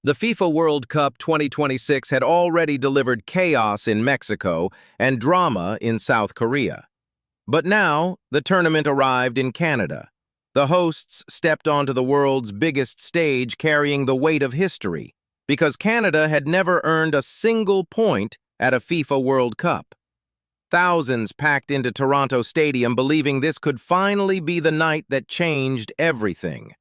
The FIFA World Cup 2026 had already delivered chaos in Mexico and drama in South Korea. But now, the tournament arrived in Canada. The hosts stepped onto the world's biggest stage carrying the weight of history, because Canada had never earned a single point at a FIFA World Cup. Thousands packed into Toronto Stadium believing this could finally be the night that changed everything.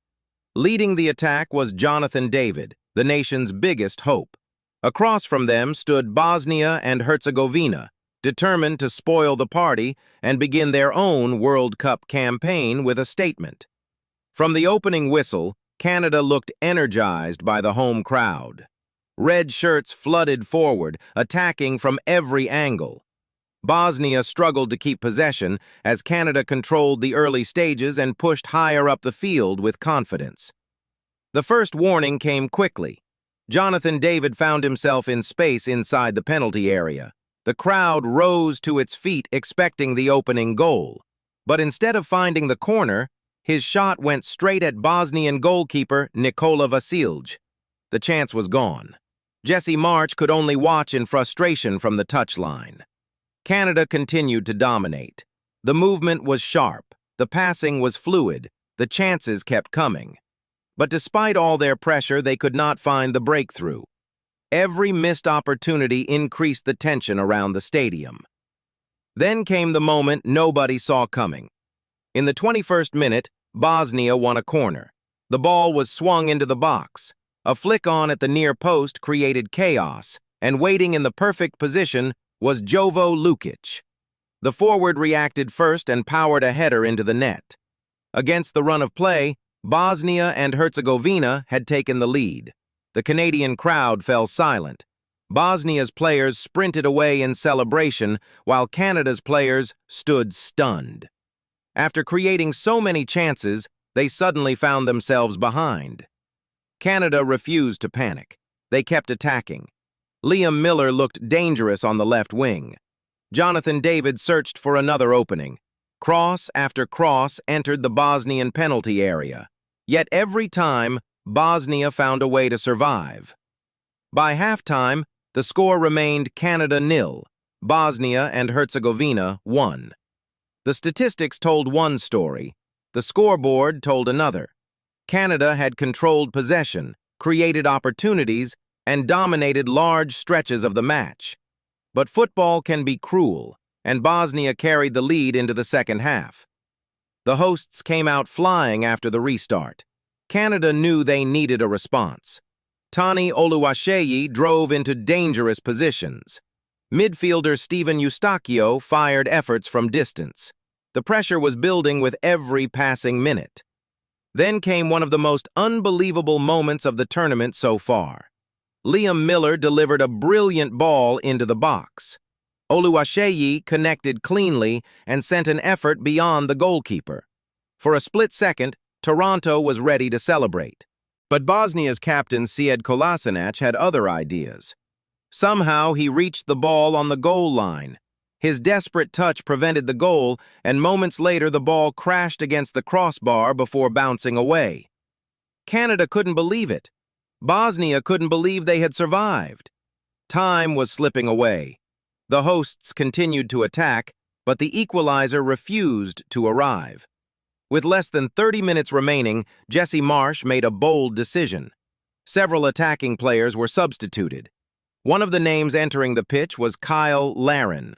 Leading the attack was Jonathan David, the nation's biggest hope. Across from them stood Bosnia and Herzegovina, determined to spoil the party and begin their own World Cup campaign with a statement. From the opening whistle, Canada looked energized by the home crowd. Red shirts flooded forward, attacking from every angle. Bosnia struggled to keep possession as Canada controlled the early stages and pushed higher up the field with confidence. The first warning came quickly. Jonathan David found himself in space inside the penalty area. The crowd rose to its feet expecting the opening goal. But instead of finding the corner, his shot went straight at Bosnian goalkeeper Nikola Vasilj. The chance was gone. Jesse March could only watch in frustration from the touchline. Canada continued to dominate. The movement was sharp, the passing was fluid, the chances kept coming. But despite all their pressure, they could not find the breakthrough. Every missed opportunity increased the tension around the stadium. Then came the moment nobody saw coming. In the 21st minute, Bosnia won a corner. The ball was swung into the box. A flick on at the near post created chaos, and waiting in the perfect position was Jovo Lukic. The forward reacted first and powered a header into the net. Against the run of play, Bosnia and Herzegovina had taken the lead. The Canadian crowd fell silent. Bosnia's players sprinted away in celebration, while Canada's players stood stunned. After creating so many chances, they suddenly found themselves behind. Canada refused to panic. They kept attacking. Liam Miller looked dangerous on the left wing. Jonathan David searched for another opening. Cross after cross entered the Bosnian penalty area. Yet every time, Bosnia found a way to survive. By halftime, the score remained Canada 0, Bosnia and Herzegovina 1. The statistics told one story. The scoreboard told another. Canada had controlled possession, created opportunities, and dominated large stretches of the match. But football can be cruel, and Bosnia carried the lead into the second half. The hosts came out flying after the restart. Canada knew they needed a response. Tani Oluwaseyi drove into dangerous positions. Midfielder Steven Eustachio fired efforts from distance. The pressure was building with every passing minute. Then came one of the most unbelievable moments of the tournament so far. Liam Miller delivered a brilliant ball into the box. Oluwaseyi connected cleanly and sent an effort beyond the goalkeeper. For a split second, Toronto was ready to celebrate. But Bosnia's captain Sead Kolasinac had other ideas. Somehow he reached the ball on the goal line. His desperate touch prevented the goal, and moments later the ball crashed against the crossbar before bouncing away. Canada couldn't believe it. Bosnia couldn't believe they had survived. Time was slipping away. The hosts continued to attack, but the equalizer refused to arrive. With less than 30 minutes remaining, Jesse Marsh made a bold decision. Several attacking players were substituted. One of the names entering the pitch was Cyle Larin.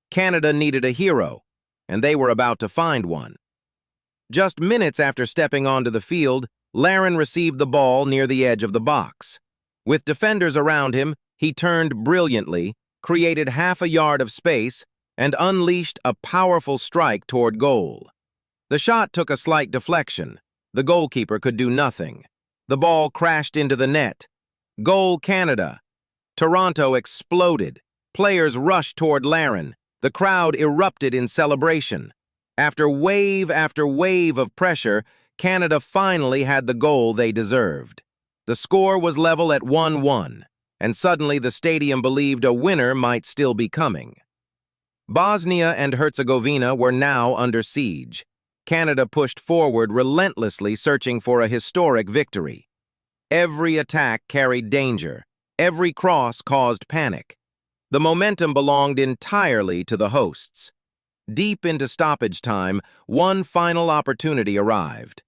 Canada needed a hero, and they were about to find one. Just minutes after stepping onto the field, Larin received the ball near the edge of the box. With defenders around him, he turned brilliantly, created half a yard of space, and unleashed a powerful strike toward goal. The shot took a slight deflection. The goalkeeper could do nothing. The ball crashed into the net. Goal Canada. Toronto exploded. Players rushed toward Larin. The crowd erupted in celebration. After wave of pressure, Canada finally had the goal they deserved. The score was level at 1-1, and suddenly the stadium believed a winner might still be coming. Bosnia and Herzegovina were now under siege. Canada pushed forward relentlessly, searching for a historic victory. Every attack carried danger. Every cross caused panic. The momentum belonged entirely to the hosts. Deep into stoppage time, one final opportunity arrived.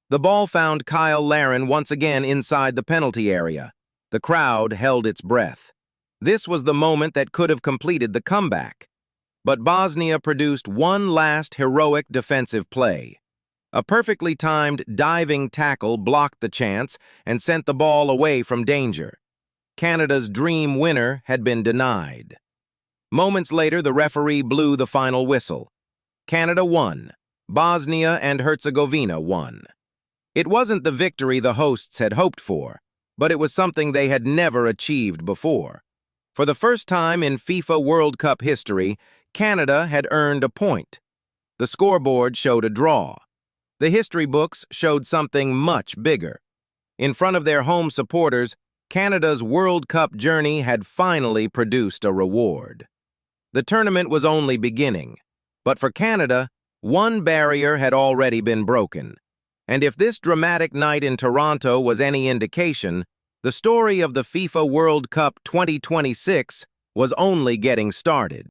The ball found Cyle Larin once again inside the penalty area. The crowd held its breath. This was the moment that could have completed the comeback. But Bosnia produced one last heroic defensive play. A perfectly timed diving tackle blocked the chance and sent the ball away from danger. Canada's dream winner had been denied. Moments later, the referee blew the final whistle. Canada won. Bosnia and Herzegovina won. It wasn't the victory the hosts had hoped for, but it was something they had never achieved before. For the first time in FIFA World Cup history, Canada had earned a point. The scoreboard showed a draw. The history books showed something much bigger. In front of their home supporters, Canada's World Cup journey had finally produced a reward. The tournament was only beginning, but for Canada, one barrier had already been broken. And if this dramatic night in Toronto was any indication, the story of the FIFA World Cup 2026 was only getting started.